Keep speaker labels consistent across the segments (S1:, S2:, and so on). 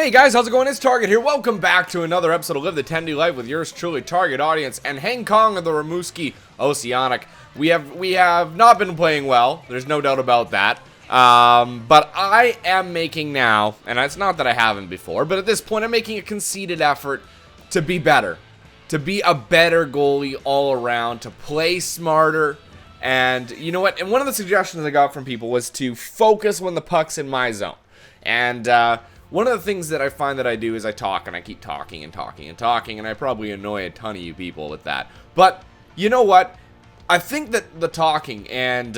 S1: Hey guys, how's it going? It's Target here. Welcome back to another episode of Live the Tendy Life with yours truly, Target Audience, and Hang Kong of the Rimouski Oceanic. We have not been playing well. There's no doubt about that. But I am making now, and it's not that I haven't before, but at this point I'm making a conceited effort to be better. To be a better goalie all around, to play smarter. And you know what? And one of the suggestions I got from people was to focus when the puck's in my zone. And one of the things that I find that I do is I talk, and I keep talking and talking and talking, and I probably annoy a ton of you people with that. But you know what? I think that the talking and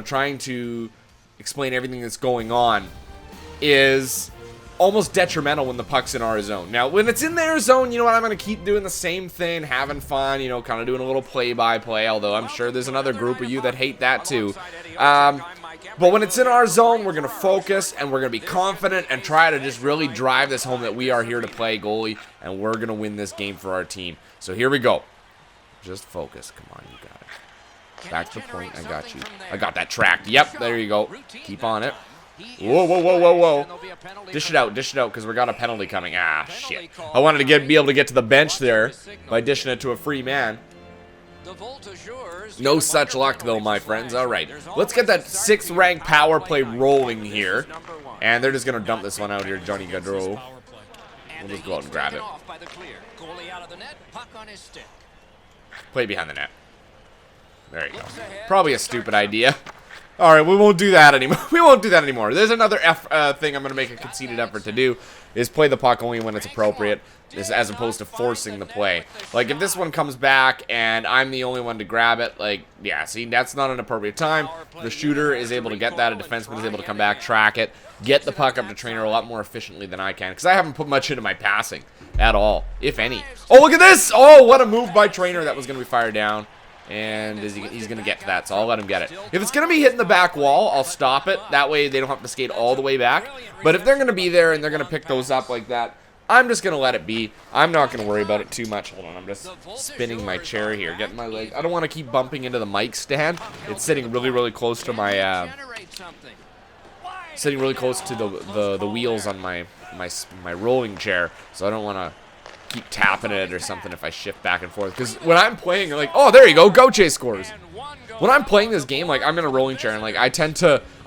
S1: trying to explain everything that's going on is almost detrimental when the puck's in our zone. Now, when it's in their zone, you know what? I'm going to keep doing the same thing, having fun, kind of doing a little play-by-play, although I'm sure there's another group of you that hate that too. But when it's in our zone, we're going to focus, and we're going to be confident and try to just really drive this home that we are here to play goalie, and we're going to win this game for our team. So here we go. Just focus. Come on, you got it. Back to the point. I got you. I got that tracked. Yep, there you go. Keep on it. Whoa, whoa, whoa, whoa, whoa. Dish it out, because we got a penalty coming. Ah, shit. I wanted to be able to get to the bench there by dishing it to a free man. No such luck, though, my friends. All right, let's get that 6th ranked power play rolling here. And they're just going to dump this one out here, Johnny Gaudreau. We'll just go out and grab it. Play behind the net. There you go. Probably a stupid idea. All right, we won't do that anymore. We won't do that anymore. There's another thing I'm going to make a conceited effort to do, is play the puck only when it's appropriate, as opposed to forcing the play. Like, if this one comes back and I'm the only one to grab it, like, yeah, see, that's not an appropriate time. The shooter is able to get that. A defenseman is able to come back, track it, get the puck up to Trainer a lot more efficiently than I can, because I haven't put much into my passing at all, if any. Oh, look at this! Oh, what a move by Trainer. That was going to be fired down. And he's going to get to that, so I'll let him get it. If it's going to be hitting the back wall, I'll stop it. That way they don't have to skate all the way back. But if they're going to be there and they're going to pick those up like that, I'm just going to let it be. I'm not going to worry about it too much. Hold on, I'm just spinning my chair here, getting my leg. I don't want to keep bumping into the mic stand. It's sitting really, really close to my, sitting really close to the wheels on my rolling chair, so I don't want to keep tapping it or something if I shift back and forth. Because when I'm playing, like, oh, there you go, Goalie scores. When I'm playing this game, like, I'm in a rolling chair, and like I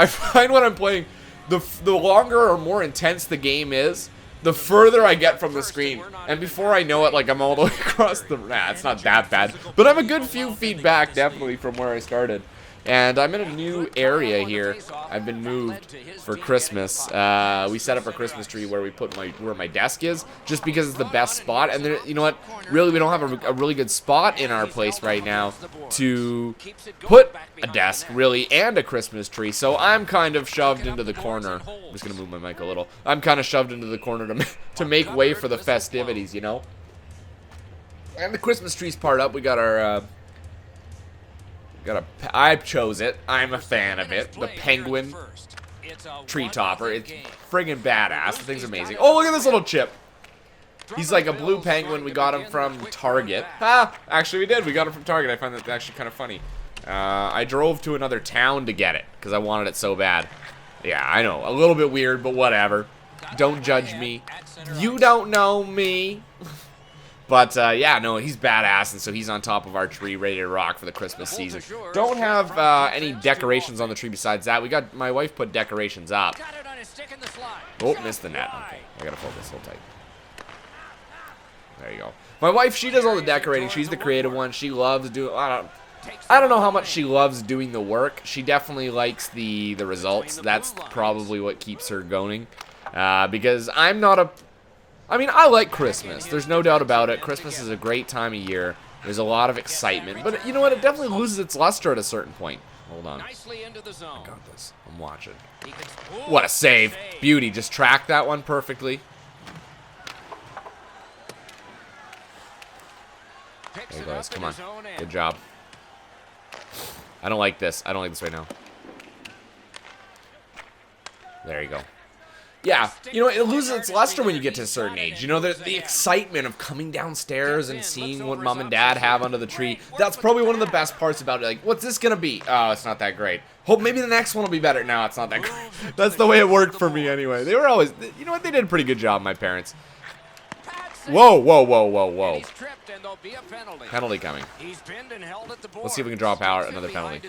S1: find when I'm playing, the longer or more intense the game is, the further I get from the screen. And before I know it, like, I'm all the way across the, it's not that bad, but I'm a good few feet back, definitely, from where I started. And I'm in a new area here. I've been moved for Christmas. We set up a Christmas tree where we put where my desk is, just because it's the best spot. And there, you know what? Really, we don't have a really good spot in our place right now to put a desk, really, and a Christmas tree. So I'm kind of shoved into the corner. I'm just gonna move my mic a little. I'm kind of shoved into the corner to make way for the festivities, you know. And the Christmas tree's part up. We got our. I chose it. I'm a fan of it. The penguin tree topper. It's friggin' badass. The thing's amazing. Oh, look at this little chip. He's like a blue penguin. We got him from Target. Actually we did. We got him from Target. I find that actually kind of funny. I drove to another town to get it because I wanted it so bad. Yeah, I know. A little bit weird, but whatever. Don't judge me. You don't know me. But, yeah, no, he's badass, and so he's on top of our tree, ready to rock for the Christmas season. Don't have any decorations on the tree besides that. My wife put decorations up. Oh, missed the net. Okay, I gotta focus, hold tight. There you go. My wife, she does all the decorating. She's the creative one. She loves doing, I don't know how much she loves doing the work. She definitely likes the results. That's probably what keeps her going. Because I'm not a... I mean, I like Christmas. There's no doubt about it. Christmas is a great time of year. There's a lot of excitement. But you know what? It definitely loses its luster at a certain point. Hold on. I got this. I'm watching. What a save. Beauty. Just tracked that one perfectly. There you go. Come on. Good job. I don't like this. I don't like this right now. There you go. yeah, you know, it loses its luster when you get to a certain age. You know, the excitement of coming downstairs and seeing what mom and dad have under the tree. That's probably one of the best parts about it. Like, what's this gonna be? Oh, it's not that great. Hope maybe the next one will be better. No, it's not that great. That's the way it worked for me anyway. They were always, you know what, they did a pretty good job, my parents. Whoa, whoa, whoa, whoa, whoa. Penalty coming. Let's see if we can draw power. Another penalty.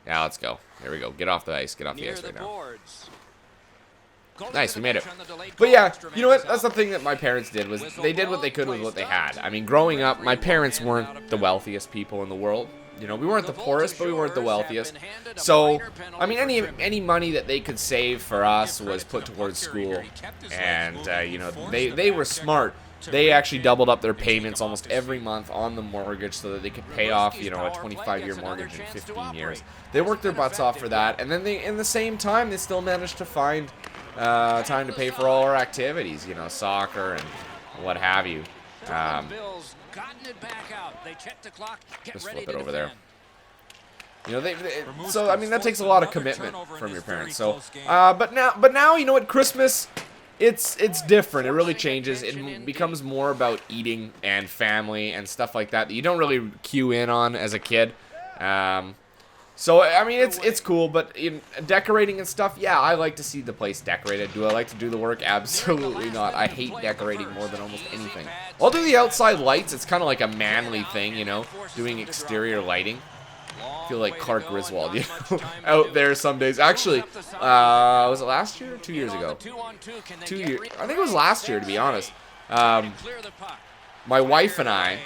S1: Yeah, let's go. Here we go. Get off the ice. Get off the ice right now. Nice, we made it. But yeah, you know what? That's the thing that my parents did, was they did what they could with what they had. I mean, growing up, my parents weren't the wealthiest people in the world. You know, we weren't the poorest, but we weren't the wealthiest. So, I mean, any money that they could save for us was put towards school. And, you know, they were smart. They actually doubled up their payments almost every month on the mortgage so that they could pay off, you know, a 25-year mortgage in 15 years. They worked their butts off for that. And then in the same time, they still managed to find time to pay for all our activities, you know, soccer and what have you. Just flip it over there. You know, so I mean that takes a lot of commitment from your parents. So, but now you know what, Christmas, it's different. It really changes. It becomes more about eating and family and stuff like that you don't really cue in on as a kid. So, I mean, it's cool, but in decorating and stuff, yeah, I like to see the place decorated. Do I like to do the work? Absolutely not. I hate decorating more than almost anything. I'll do the outside lights. It's kind of like a manly thing, you know, doing exterior lighting. I feel like Clark Griswold, you know, out there some days. Actually, was it last year or 2 years ago? 2 years. I think it was last year, to be honest. My wife and I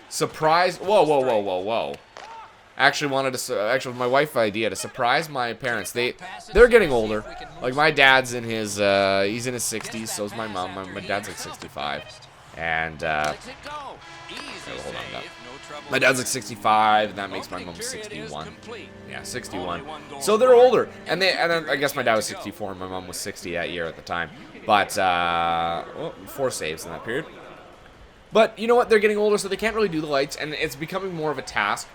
S1: surprised. Whoa. Actually my wife's idea to surprise my parents. They're getting older. Like my dad's in his he's in his 60s. So is my mom. My dad's like 65, and hold on. My dad's like 65, and that makes my mom 61. Yeah, 61. So they're older, and then I guess my dad was 64, and my mom was 60 that year at the time. But 4 saves in that period. But you know what? They're getting older, so they can't really do the lights, and it's becoming more of a task.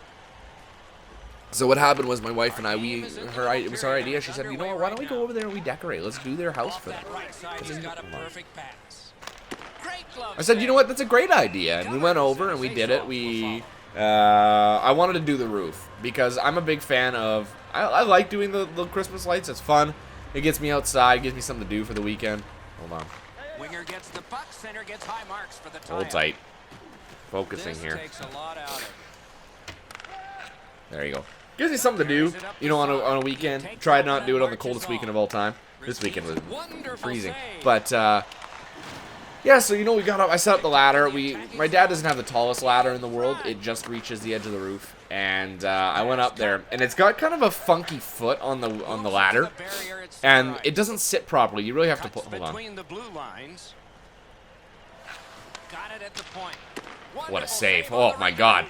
S1: So what happened was my wife and I, it was our idea. She said, you know what? Why don't we go over there and we decorate? Let's do their house for them. I said, you know what? That's a great idea. And we went over and we did it. I wanted to do the roof because I'm a big fan of. I like doing the Christmas lights. It's fun. It gets me outside. Gives me something to do for the weekend. Hold on. Winger gets the puck, center gets high marks for the tie. Hold tight. Focusing here. There you go. Gives me something to do, you know, on a weekend. Tried not to do it on the coldest weekend of all time. This weekend was freezing. But yeah, so you know, we got up. I set up the ladder. My dad doesn't have the tallest ladder in the world. It just reaches the edge of the roof. And I went up there, and it's got kind of a funky foot on the ladder, and it doesn't sit properly. You really have to put. Hold on. What a save! Oh my God!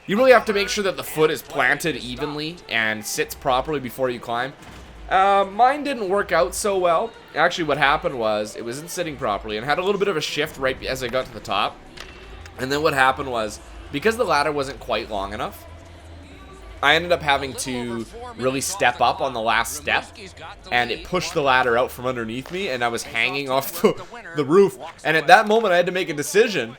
S1: You really have to make sure that the foot is planted evenly and sits properly before you climb. Mine didn't work out so well. Actually, what happened was it wasn't sitting properly and had a little bit of a shift right as I got to the top. And then what happened was, because the ladder wasn't quite long enough, I ended up having to really step up on the last step, and it pushed the ladder out from underneath me, and I was hanging off the roof. And at that moment, I had to make a decision.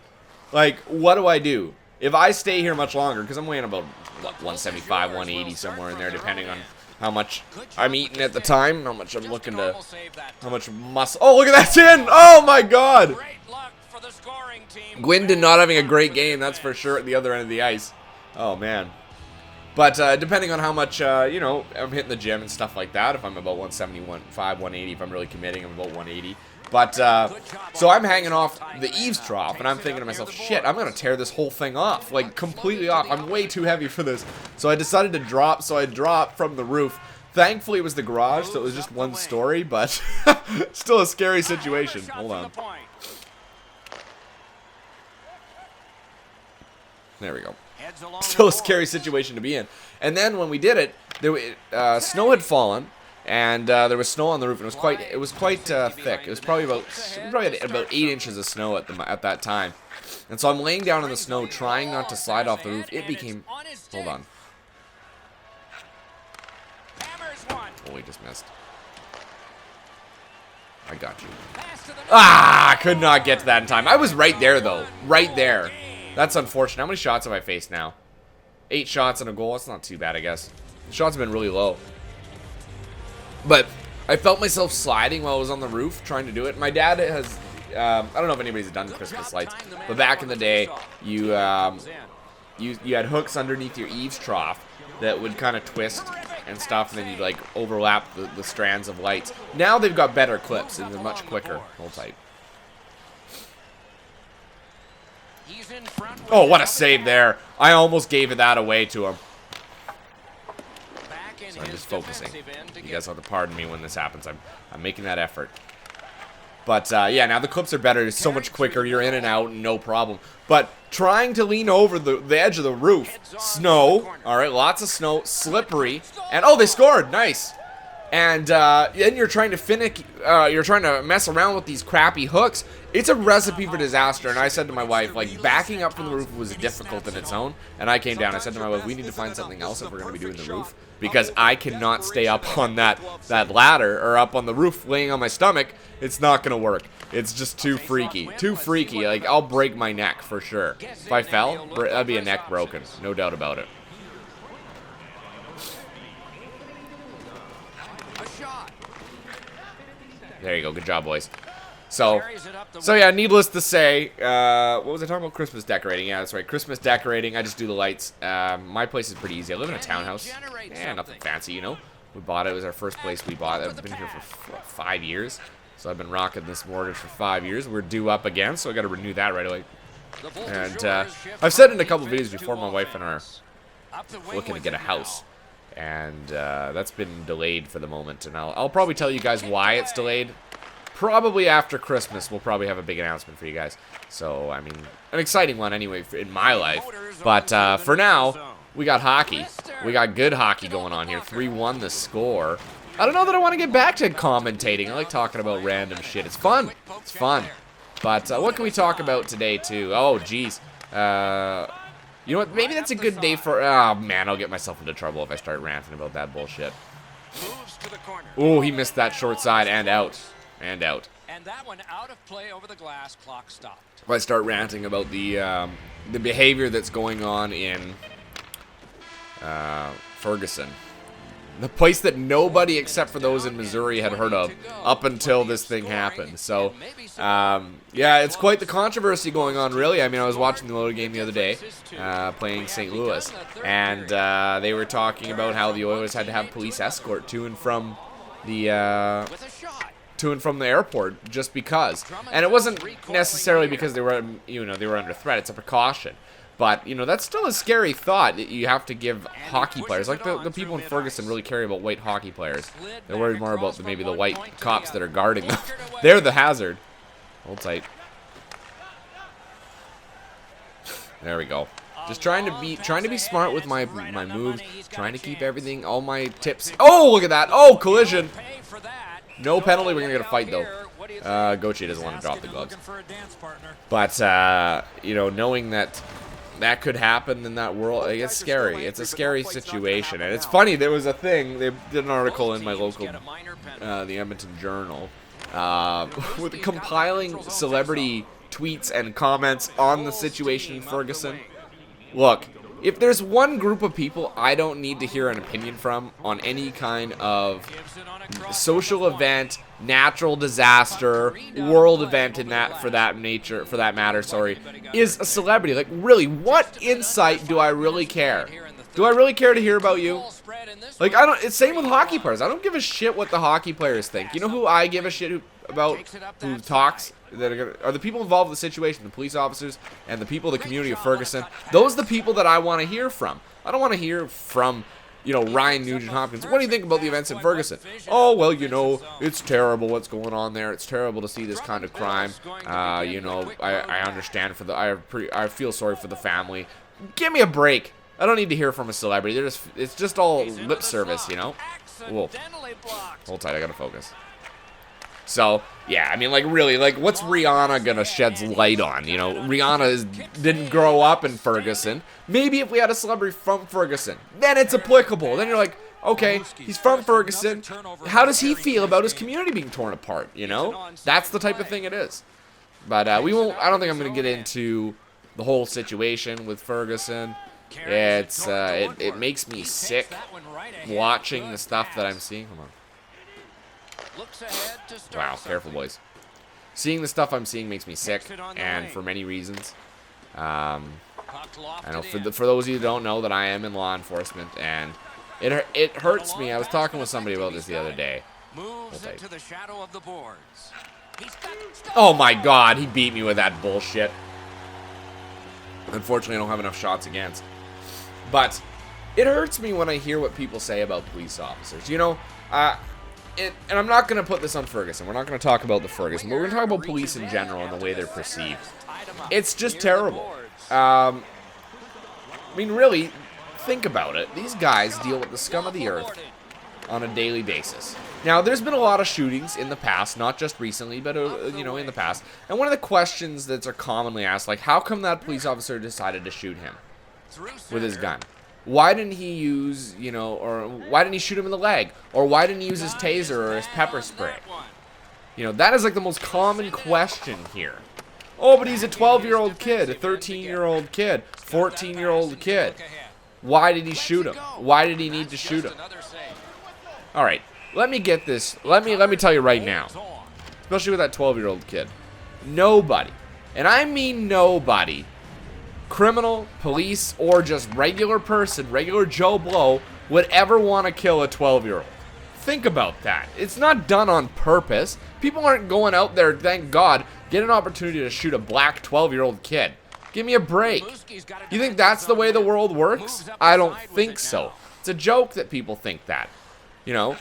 S1: Like, what do I do? If I stay here much longer, because I'm weighing about, what, 175, 180, somewhere in there, depending on how much I'm eating at the time, how much I'm looking to, how much muscle. Oh, look at that, it's in! Oh, my God! Gwyn did not having a great game, that's for sure, at the other end of the ice. Oh, man. But depending on how much, you know, I'm hitting the gym and stuff like that, if I'm about 175, 180, if I'm really committing, I'm about 180. But, so I'm hanging off the eaves trough, and I'm thinking to myself, shit, I'm going to tear this whole thing off, like, completely off. I'm way too heavy for this. So I decided to drop, so I dropped from the roof. Thankfully, it was the garage, so it was just one story, but still a scary situation. Hold on. There we go. Still a scary situation to be in. And then when we did it, snow had fallen, and there was snow on the roof, and it was quite thick. It was probably about 8 inches of snow at that time. And so I'm laying down in the snow, trying not to slide off the roof. It became. Hold on. Oh, we just missed. I got you. Ah, I could not get to that in time. I was right there, though. Right there. That's unfortunate. How many shots have I faced now? 8 shots and a goal. That's not too bad, I guess. The shots have been really low. But I felt myself sliding while I was on the roof trying to do it. My dad has... I don't know if anybody's done Christmas lights, but back in the day, you had hooks underneath your eaves trough that would kind of twist and stuff, and then you'd like overlap the strands of lights. Now they've got better clips and they're much quicker. Hold tight. Oh, what a save there. I almost gave that away to him. So I'm just focusing. You guys have to pardon me when this happens. I'm making that effort. But, yeah, now the clips are better. It's so much quicker. You're in and out, no problem. But trying to lean over the edge of the roof. Snow. All right, lots of snow. Slippery. And, oh, they scored. Nice. And then you're trying to you're trying to mess around with these crappy hooks. It's a recipe for disaster. And I said to my wife, like, backing up from the roof was difficult in its own. And I came down. I said to my wife, we need to find something else if we're going to be doing the roof. Because I cannot stay up on that ladder or up on the roof laying on my stomach. It's not going to work. It's just too freaky. Too freaky. Like, I'll break my neck for sure. If I fell, that'd be a neck broken. No doubt about it. There you go. Good job, boys. So yeah, needless to say, what was I talking about? Christmas decorating. Yeah, that's right. Christmas decorating. I just do the lights. My place is pretty easy. I live in a townhouse. Yeah, nothing fancy, you know. We bought it. It was our first place we bought. I've been here for 5 years. So I've been rocking this mortgage for 5 years. We're due up again, so I got to renew that right away. And I've said in a couple videos before, my wife and I are looking to get a house. And that's been delayed for the moment. And I'll probably tell you guys why it's delayed. Probably after Christmas, we'll probably have a big announcement for you guys. So, I mean, an exciting one anyway in my life. But for now, we got hockey. We got good hockey going on here. 3-1 the score. I don't know that I want to get back to commentating. I like talking about random shit. It's fun. It's fun. But what can we talk about today, too? Oh, geez. You know what? Maybe that's a good day for... Oh, man, I'll get myself into trouble if I start ranting about that bullshit. Oh, he missed that short side and out. And out. And that one out of play over the glass. Clock stopped. If I start ranting about the behavior that's going on in Ferguson, the place that nobody except for those in Missouri had heard of up until this thing happened. So, yeah, it's quite the controversy going on, really. I mean, I was watching the Oilers game the other day, playing St. Louis, and they were talking about how the Oilers had to have police escort to and from the airport just because. And it wasn't necessarily because they were, you know, they were under threat. It's a precaution. But, you know, that's still a scary thought that you have to give hockey players. Like, the people in Ferguson really care about white hockey players. They're worried more about maybe the white cops that are guarding them. They're the hazard. Hold tight. There we go. Just trying to be smart with my moves. Trying to keep everything, all my tips. Oh, look at that. Oh, collision. No penalty. We're going to get a fight, though. Goalie doesn't want to drop the gloves. But, you know, knowing that could happen in that world, it's scary. It's a scary situation. And it's funny, there was a thing, they did an article in my local, the Edmonton Journal, with compiling celebrity tweets and comments on the situation in Ferguson. Look, if there's one group of people I don't need to hear an opinion from on any kind of social event, natural disaster, world event in that for that matter, is a celebrity. Like, really, what insight do I really care? Do I really care to hear about you? Like, it's same with hockey players. I don't give a shit what the hockey players think. You know who I give a shit about, who talks, are the people involved in the situation, the police officers, and the people of the community of Ferguson. Those are the people that I want to hear from. I don't want to hear from, you know, Ryan Nugent-Hopkins. What do you think about the events in Ferguson? Oh, well, you know, it's terrible what's going on there. It's terrible to see this kind of crime. You know, I understand I feel sorry for the family. Give me a break. I don't need to hear from a celebrity. It's just all lip service, you know? Whoa. Hold tight, I gotta focus. So, yeah, I mean, like, really, like, what's Rihanna gonna shed light on? You know, Rihanna didn't grow up in Ferguson. Maybe if we had a celebrity from Ferguson, then it's applicable. Then you're like, Okay, he's from Ferguson. How does he feel about his community being torn apart, you know? That's the type of thing it is. But we won't, I don't think I'm going to get into the whole situation with Ferguson. It makes me sick watching the stuff that I'm seeing. Come on. Wow, careful, boys. Seeing the stuff I'm seeing makes me sick, and for many reasons. I know for those of you who don't know that I am in law enforcement, and it hurts me. I was talking with somebody about this the other day. Oh my God, he beat me with that bullshit. Unfortunately, I don't have enough shots against. But it hurts me when I hear what people say about police officers. You know, and I'm not going to put this on Ferguson. We're not going to talk about the Ferguson. But we're going to talk about police in general and the way they're perceived. It's just terrible. I mean, really, think about it. These guys deal with the scum of the earth on a daily basis. Now, there's been a lot of shootings in the past, not just recently, but, you know, in the past. And one of the questions that are commonly asked, like, how come that police officer decided to shoot him with his gun? Why didn't he use, you know, or why didn't he shoot him in the leg? Or why didn't he use his taser or his pepper spray? You know, that is like the most common question here. Oh, but he's a 12-year-old kid, a 13-year-old kid, 14-year-old kid. Why did he shoot him? Why did he need to shoot him? All right, let me get this. Let me tell you right now, especially with that 12-year-old kid. Nobody, and I mean nobody, criminal, police, or just regular person, regular Joe Blow, would ever want to kill a 12-year-old. Think about that. It's not done on purpose. People aren't going out there, thank God, get an opportunity to shoot a black 12-year-old kid. Give me a break. You think that's the way the world works? I don't think so. It's a joke that people think that, you know.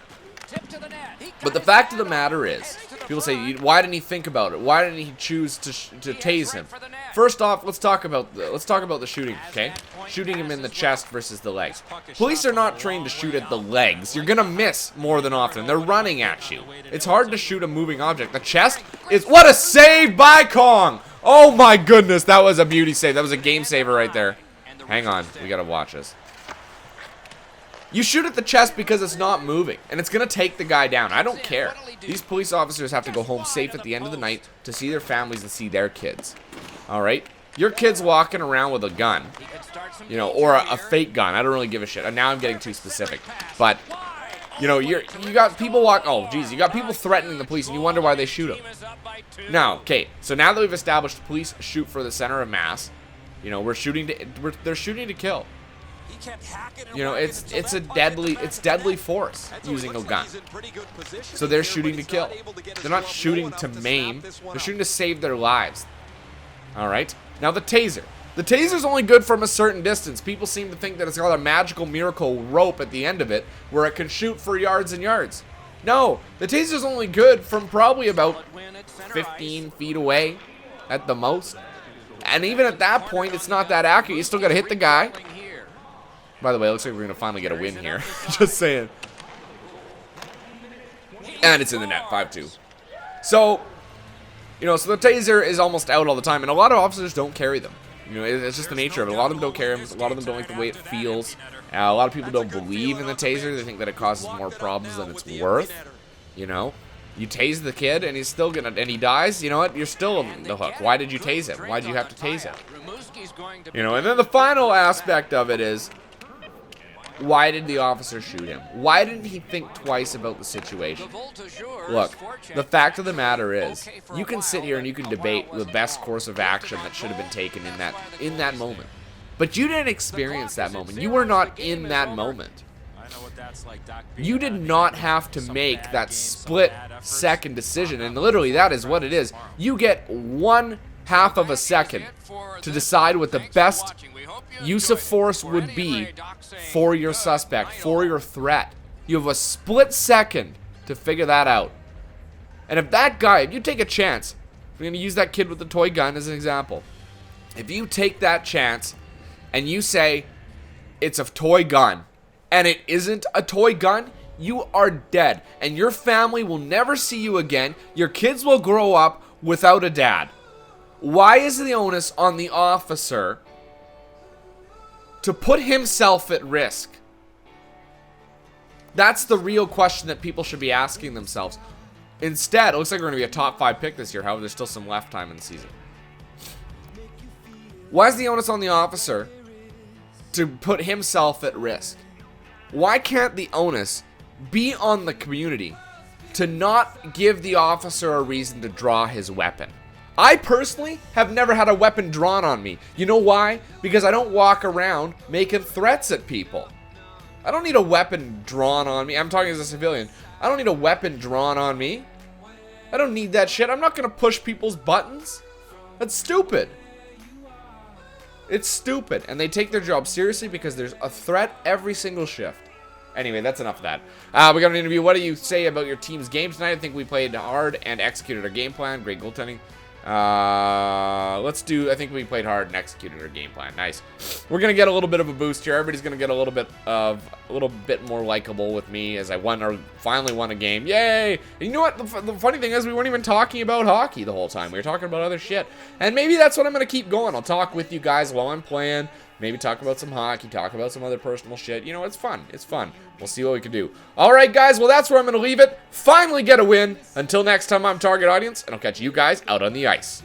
S1: But the fact of the matter is, people say, why didn't he think about it? Why didn't he choose to tase him? First off, let's talk about the shooting, okay? Shooting him in the chest versus the legs. Police are not trained to shoot at the legs. You're gonna miss more than often. They're running at you. It's hard to shoot a moving object. The chest is, what a save by Kong! Oh my goodness, that was a beauty save. That was a game saver right there. Hang on, we gotta watch this. You shoot at the chest because it's not moving, and it's going to take the guy down. I don't care. These police officers have to go home safe at the end of the night to see their families and see their kids. All right? Your kid's walking around with a gun, you know, or a fake gun. I don't really give a shit. And now I'm getting too specific. But, you know, you got people you got people threatening the police, and you wonder why they shoot them. Now, okay, so now that we've established the police shoot for the center of mass, you know, they're shooting to kill. You know, it's deadly force using a gun. So they're shooting to kill. They're not shooting to maim. They're shooting to save their lives. All right. Now the taser. The taser's only good from a certain distance. People seem to think that it's got a magical miracle rope at the end of it where it can shoot for yards and yards. No, the taser's only good from probably about 15 feet away at the most. And even at that point, it's not that accurate. You still got to hit the guy. By the way, it looks like we're going to finally get a win here. Just saying. And it's in the net, 5-2. So, you know, so the taser is almost out all the time. And a lot of officers don't carry them. You know, it's just the nature of it. A lot of them don't carry them. A lot of them don't like the way it feels. A lot of people don't believe in the taser. They think that it causes more problems than it's worth. You know, you tase the kid and he's still going to, and he dies. You know what? You're still on the hook. Why did you tase him? Why did you have to tase him? You know, and then the final aspect of it is, why did the officer shoot him? Why didn't he think twice about the situation? Look, the fact of the matter is, you can sit here and you can debate the best course of action that should have been taken in that moment. But you didn't experience that moment. You were not in that moment. You did not have to make that split-second decision, and literally that is what it is. You get 1/2 of a second to decide what the best use of force would be for your suspect, for your threat. You have a split second to figure that out. And if that guy, if you take a chance, we're going to use that kid with the toy gun as an example. If you take that chance and you say it's a toy gun and it isn't a toy gun, you are dead. And your family will never see you again. Your kids will grow up without a dad. Why is the onus on the officer to put himself at risk That's the real question that people should be asking themselves. Instead, it looks like we're going to be a top 5 pick this year. However, there's still some left time in the season. Why is the onus on the officer to put himself at risk? Why can't the onus be on the community to not give the officer a reason to draw his weapon? I personally have never had a weapon drawn on me. You know why? Because I don't walk around making threats at people. I don't need a weapon drawn on me. I'm talking as a civilian. I don't need a weapon drawn on me. I don't need that shit. I'm not going to push people's buttons. That's stupid. It's stupid. And they take their job seriously because there's a threat every single shift. Anyway, that's enough of that. We got an interview. What do you say about your team's game tonight? I think we played hard and executed our game plan. Great goaltending. I think we played hard and executed our game plan. Nice. We're gonna get a little bit of a boost here. Everybody's gonna get a little bit more likable with me as I finally won a game. Yay! And you know what? The funny thing is, we weren't even talking about hockey the whole time. We were talking about other shit. And maybe that's what I'm gonna keep going. I'll talk with you guys while I'm playing. Maybe talk about some hockey, talk about some other personal shit. You know, it's fun. It's fun. We'll see what we can do. All right, guys. Well, that's where I'm going to leave it. Finally get a win. Until next time, I'm Target Audience, and I'll catch you guys out on the ice.